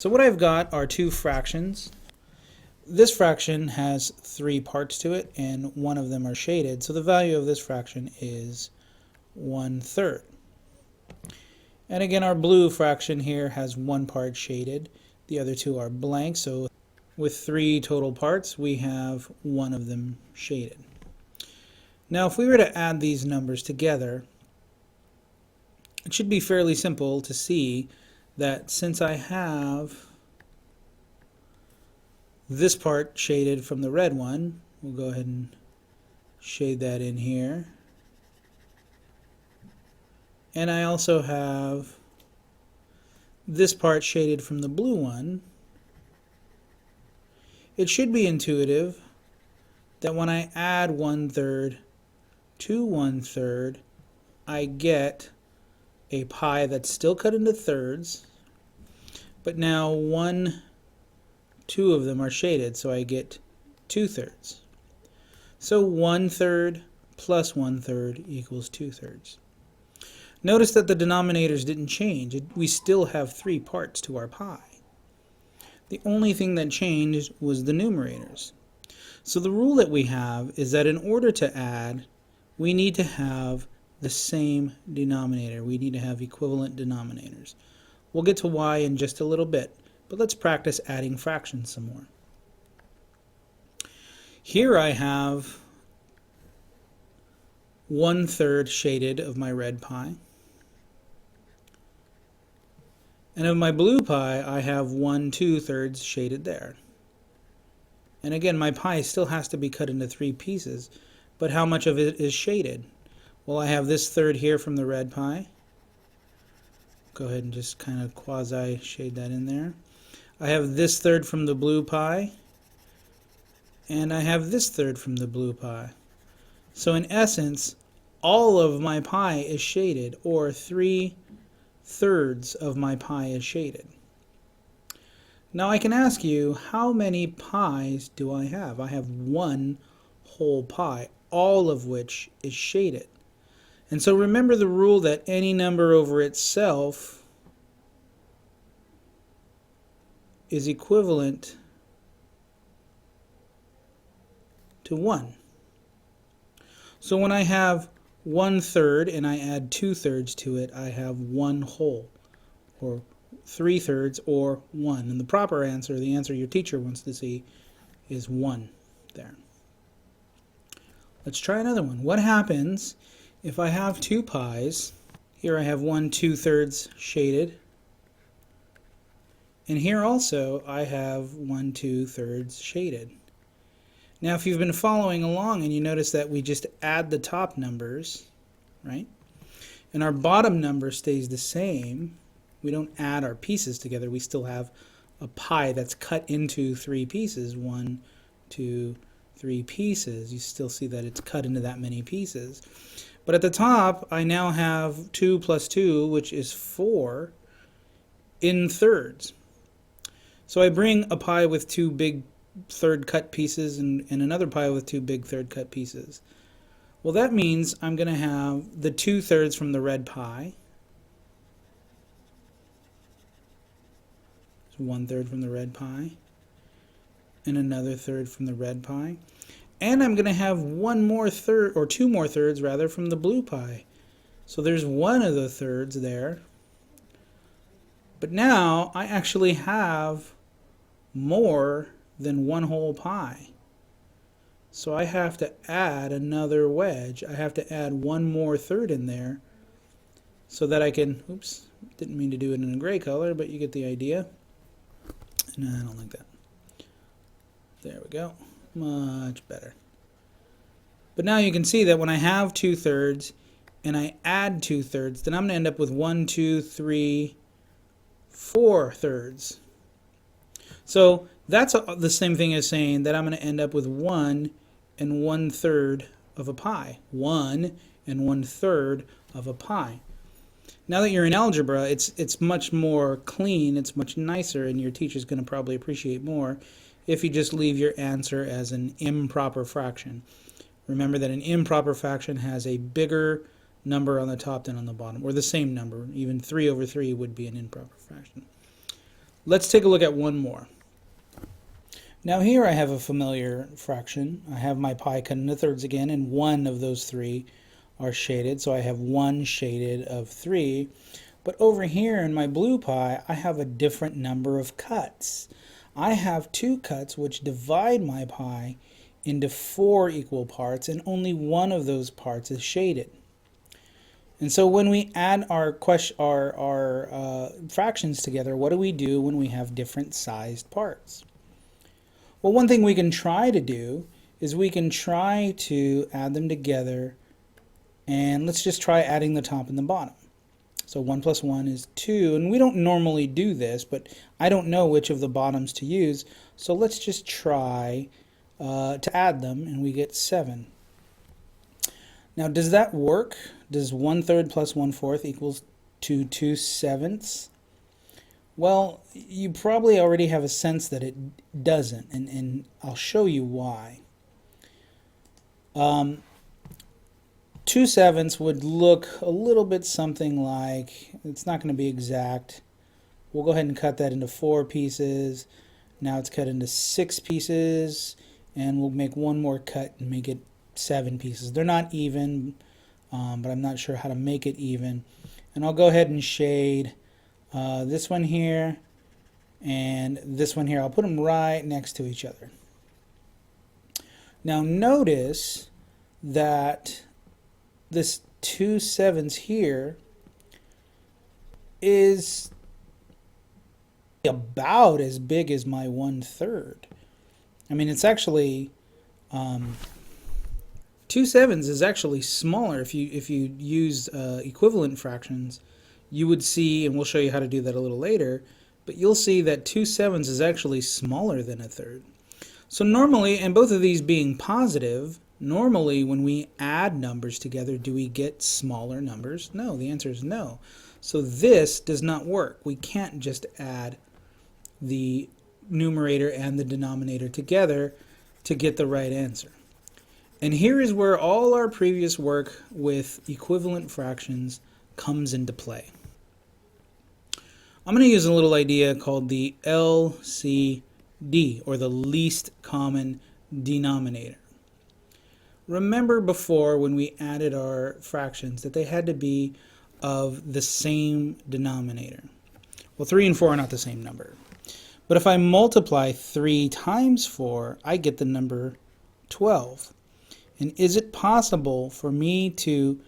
So what I've got are two fractions. This fraction has three parts to it, and one of them are shaded. So the value of this fraction is 1/3. And again, our blue fraction here has one part shaded. The other two are blank. So with three total parts, we have one of them shaded. Now, if we were to add these numbers together, it should be fairly simple to see that since I have this part shaded from the red one, we'll go ahead and shade that in here. And I also have this part shaded from the blue one. It should be intuitive that when I add 1/3 to 1/3, I get a pie that's still cut into thirds, but now two of them are shaded, so I get 2/3. So 1/3 plus 1/3 equals 2/3. Notice that the denominators didn't change. We still have three parts to our pie. The only thing that changed was the numerators. So the rule that we have is that in order to add, we need to have the same denominator. We need to have equivalent denominators. We'll get to why in just a little bit, but let's practice adding fractions some more. Here I have 1/3 shaded of my red pie. And of my blue pie, I have 1/2 shaded there. And again, my pie still has to be cut into three pieces, but how much of it is shaded? Well, I have this third here from the red pie. Go ahead and just kind of quasi-shade that in there. I have this third from the blue pie, and I have this third from the blue pie. So in essence, all of my pie is shaded, or 3/3 of my pie is shaded. Now I can ask you, how many pies do I have? I have one whole pie, all of which is shaded. And so remember the rule that any number over itself is equivalent to 1. So when I have 1/3 and I add 2/3 to it, I have one whole, or 3/3, or 1. And the proper answer, the answer your teacher wants to see, is 1 there. Let's try another one. What happens if I have two pies? Here I have 1/2 shaded, and here also I have 1/2 shaded. Now if you've been following along and you notice that we just add the top numbers, right? And our bottom number stays the same. We don't add our pieces together. We still have a pie that's cut into three pieces. 1, 2, 3 pieces. You still see that it's cut into that many pieces. But at the top, I now have 2 plus 2, which is 4, in thirds. So I bring a pie with two big third cut pieces and another pie with two big third cut pieces. Well, that means I'm going to have the 2/3 from the red pie. So 1/3 from the red pie. And another third from the red pie. And I'm going to have one more third, or two more thirds rather, from the blue pie. So there's one of the thirds there. But now I actually have more than one whole pie. So I have to add another wedge. I have to add one more third in there so that I can, oops, didn't mean to do it in a gray color, but you get the idea. No, I don't like that. There we go. Much better. But now you can see that when I have 2/3 and I add 2/3, then I'm going to end up with 1, 2, 3, 4/3. So that's the same thing as saying that I'm going to end up with 1 1/3 of a pie. 1 1/3 of a pie. Now that you're in algebra, it's much more clean, it's much nicer, and your teacher's going to probably appreciate more if you just leave your answer as an improper fraction. Remember that an improper fraction has a bigger number on the top than on the bottom, or the same number. Even 3/3 would be an improper fraction. Let's take a look at one more. Now here I have a familiar fraction. I have my pi cut into thirds again, and one of those three are shaded, so I have one shaded of 3. But over here in my blue pie, I have a different number of cuts. I have 2 cuts which divide my pie into 4 equal parts, and only one of those parts is shaded. And so when we add our fractions together, what do we do when we have different sized parts? Well, one thing we can try to do is we can try to add them together, and let's just try adding the top and the bottom. So 1 plus 1 is 2, and we don't normally do this, but I don't know which of the bottoms to use, so let's just try to add them, and we get 7. Now, does that work? Does 1/3 plus 1/4 equals to 2/7? Well, you probably already have a sense that it doesn't, and I'll show you why. 2/7 would look a little bit something like, it's not going to be exact. We'll go ahead and cut that into 4 pieces. Now it's cut into 6 pieces, and we'll make one more cut and make it 7 pieces. They're not even, but I'm not sure how to make it even. And I'll go ahead and shade this one here and this one here. I'll put them right next to each other. Now notice that this 2/7 here is about as big as my 1/3. I mean, it's actually 2/7 is actually smaller. If you use equivalent fractions, you would see, and we'll show you how to do that a little later, but you'll see that 2/7 is actually smaller than 1/3. So normally, and both of these being positive, normally when we add numbers together, do we get smaller numbers? No, the answer is no. So this does not work. We can't just add the numerator and the denominator together to get the right answer. And here is where all our previous work with equivalent fractions comes into play. I'm going to use a little idea called the LCD, or the least common denominator. Remember before when we added our fractions that they had to be of the same denominator. Well, 3 and 4 are not the same number. But if I multiply 3 times 4, I get the number 12. And is it possible for me to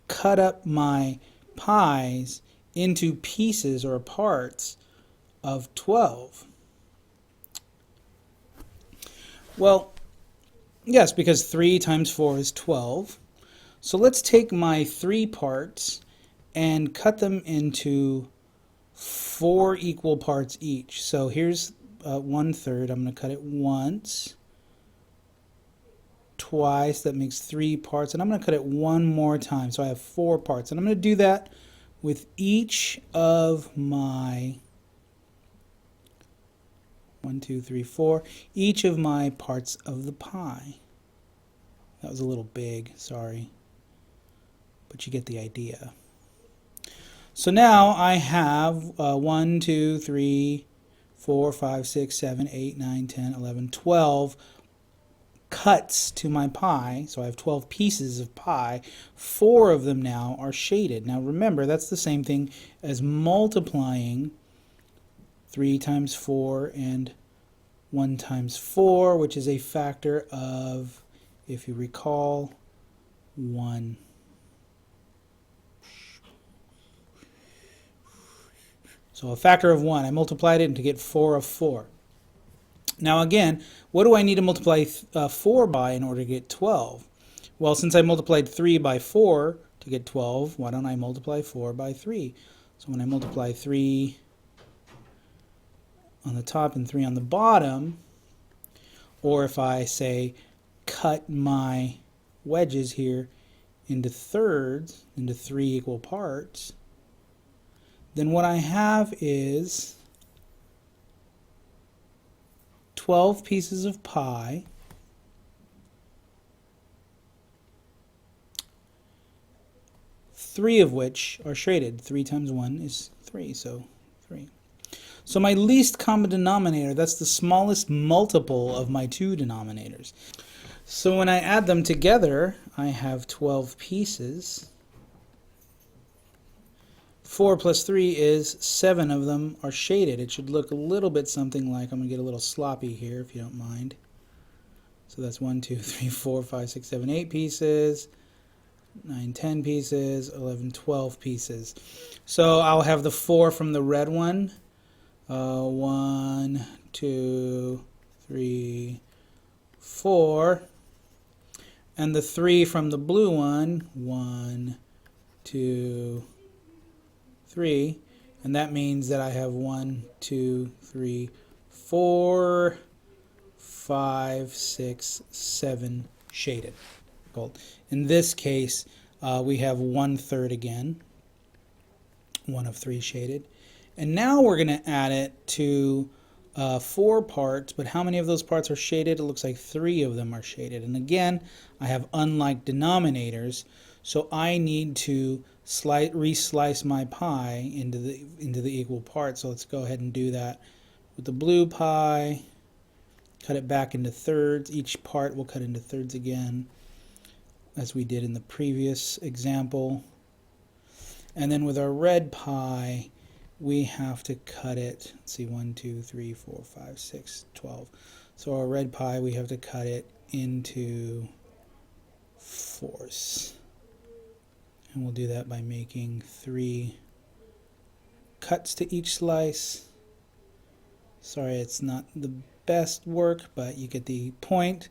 cut up my pies into pieces or parts of 12? Well, yes, because 3 times 4 is 12. So let's take my 3 parts and cut them into 4 equal parts each. So here's 1/3. I'm going to cut it once, twice, that makes 3 parts, and I'm going to cut it one more time, so I have 4 parts. And I'm going to do that with each of my 1, 2, 3, 4, each of my parts of the pie. That was a little big, sorry, but you get the idea. So now I have 1, 2, 3, 4, 5, 6, 7, 8, 9, 10, 11, 12 cuts to my pie. So I have 12 pieces of pie. 4 of them now are shaded. Now remember, that's the same thing as multiplying 3 times 4 and 1 times 4, which is a factor of, if you recall, 1. So a factor of 1. I multiplied it to get 4 of 4. Now again, what do I need to multiply 4 by in order to get 12? Well, since I multiplied 3 by 4 to get 12, why don't I multiply 4 by 3? So when I multiply 3 on the top and 3 on the bottom, or if I say cut my wedges here into thirds, into 3 equal parts, then what I have is 12 pieces of pie, three of which are shaded. 3 times 1 is 3, so 3. So my least common denominator, that's the smallest multiple of my two denominators. So when I add them together, I have 12 pieces. 4 plus 3 is 7 of them are shaded. It should look a little bit something like, I'm going to get a little sloppy here if you don't mind. So that's 1, 2, 3, 4, 5, 6, 7, 8 pieces, 9, 10 pieces, 11, 12 pieces. So I'll have the 4 from the red one. 1, 2, 3, 4. And the 3 from the blue one. 1, 2, 3. And that means that I have 1, 2, 3, 4, 5, 6, 7 shaded gold. In this case, we have 1/3 again. 1 of 3 shaded. And now we're going to add it to 4 parts, but how many of those parts are shaded? It looks like 3 of them are shaded. And again, I have unlike denominators, so I need to re-slice my pie into the equal parts. So let's go ahead and do that with the blue pie. Cut it back into thirds. Each part will cut into thirds again, as we did in the previous example. And then with our red pie, we have to cut it, let's see, 1, 2, 3, 4, 5, 6, 12. So our red pie, we have to cut it into fourths. And we'll do that by making 3 cuts to each slice. Sorry, it's not the best work, but you get the point.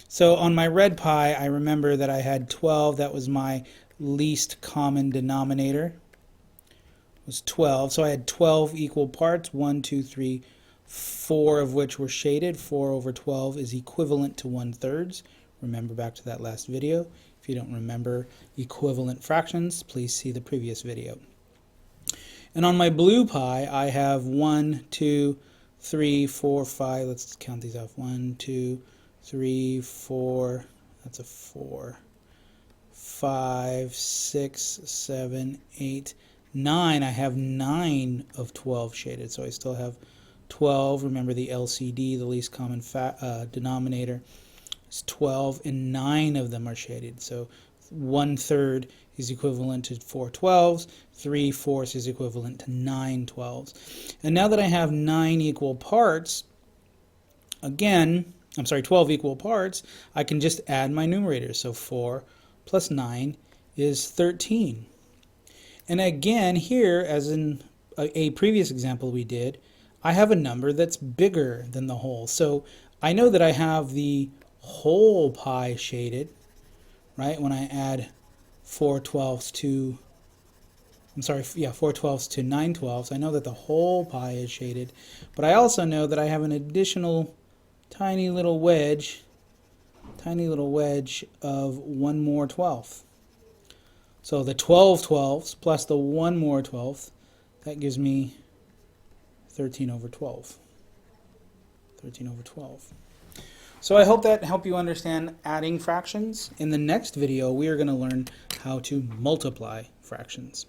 So on my red pie, I remember that I had 12. That was my least common denominator. Was 12. So I had 12 equal parts, 1, 2, 3, 4 of which were shaded. 4 over 12 is equivalent to 1/3. Remember back to that last video. If you don't remember equivalent fractions, please see the previous video. And on my blue pie, I have 1, 2, 3, 4, 5. Let's count these off. 1, 2, 3, 4. That's a 4. 5, 6, 7, 8, 9. I have 9 of 12 shaded, so I still have 12. Remember the LCD, the least common denominator, is 12, and 9 of them are shaded. So 1/3 is equivalent to 4 12s. 3/4 is equivalent to 9 12s. And now that I have 9 equal parts, again, 12 equal parts, I can just add my numerators. So 4 plus 9 is 13. And again, here, as in a previous example we did, I have a number that's bigger than the whole. So I know that I have the whole pie shaded, right? When I add 4 12s to 9 12s, I know that the whole pie is shaded. But I also know that I have an additional tiny little wedge of 1 more 12th. So the 12 12s plus the 1 more 12th, that gives me 13 over 12. 13 over 12. So I hope that helped you understand adding fractions. In the next video, we are going to learn how to multiply fractions.